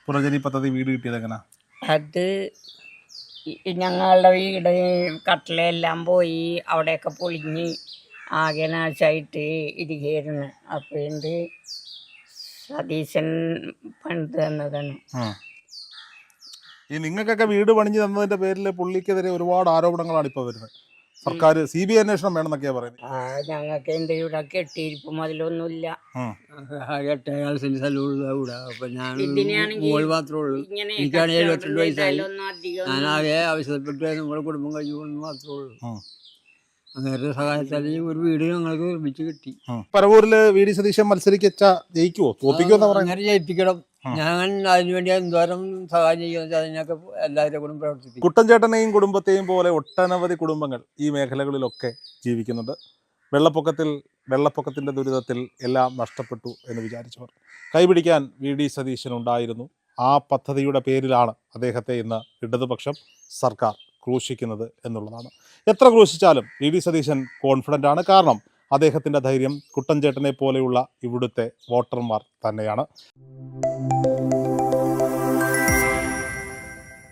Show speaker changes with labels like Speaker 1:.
Speaker 1: പുനർജനി പദ്ധതി വീട് കിട്ടിയത് എങ്ങനെ?
Speaker 2: അത് ഞങ്ങളുടെ വീട് കട്ടിലെല്ലാം പോയി, അവിടെയൊക്കെ പൊളിഞ്ഞ് ആകെ നാശമായിട്ട് ഇരിക്കുകയായിരുന്നു. അപ്പോൾ സതീശൻ പണിത് തന്നതാണ്.
Speaker 1: ഈ നിങ്ങൾക്കൊക്കെ വീട് പണിഞ്ഞു തന്നതിന്റെ പേരിൽ പുള്ളിക്കെതിരെ ഒരുപാട് ആരോപണങ്ങളാണ് ഇപ്പോൾ വരുന്നത്. സർക്കാർ CBI അന്വേഷണം വേണമെന്നൊക്കെയാ പറയുന്നത്.
Speaker 2: ഞങ്ങൾക്ക് എൻ്റെ ഇവിടെ കെട്ടിയിരിപ്പും അതിലൊന്നുമില്ല.
Speaker 3: എനിക്കാണ് 72 വയസ്സായി. ഞാനാകെ ആവശ്യപ്പെട്ടു നമ്മുടെ കുടുംബം കഴിഞ്ഞു മാത്രമേ ഉള്ളൂ. അങ്ങനത്തെ സഹായത്താൽ ഒരു വീട് ഞങ്ങൾക്ക് നിർമ്മിച്ച് കിട്ടി.
Speaker 1: പരവൂരില് VD സതീശൻ മത്സരിച്ച ജയിക്കുവോ തോപ്പിക്കുവോ?
Speaker 3: അങ്ങനെ ജയിപ്പിക്കണം. ഞാൻ അതിനുവേണ്ടി എന്തോരം സഹായം ചെയ്യുമെന്ന് വെച്ചാൽ അതിനൊക്കെ എല്ലാവരുടെ കൂടെ പ്രവർത്തിക്കും.
Speaker 1: കുട്ടൻചേട്ടനെയും കുടുംബത്തെയും പോലെ ഒട്ടനവധി കുടുംബങ്ങൾ ഈ മേഖലകളിലൊക്കെ ജീവിക്കുന്നുണ്ട്. വെള്ളപ്പൊക്കത്തിൻ്റെ ദുരിതത്തിൽ എല്ലാം നഷ്ടപ്പെട്ടു എന്ന് വിചാരിച്ചവർ കൈപിടിക്കാൻ VD സതീശൻ ഉണ്ടായിരുന്നു. ആ പദ്ധതിയുടെ പേരിലാണ് അദ്ദേഹത്തെ ഇന്ന് ഇടതുപക്ഷം സർക്കാർ ക്രൂശിക്കുന്നത് എന്നുള്ളതാണ്. എത്ര ക്രൂശിച്ചാലും VD സതീശൻ കോൺഫിഡൻ്റ് ആണ്. കാരണം അദ്ദേഹത്തിൻ്റെ ധൈര്യം കുട്ടൻചേട്ടനെ പോലെയുള്ള ഇവിടുത്തെ വോട്ടർമാർ തന്നെയാണ്.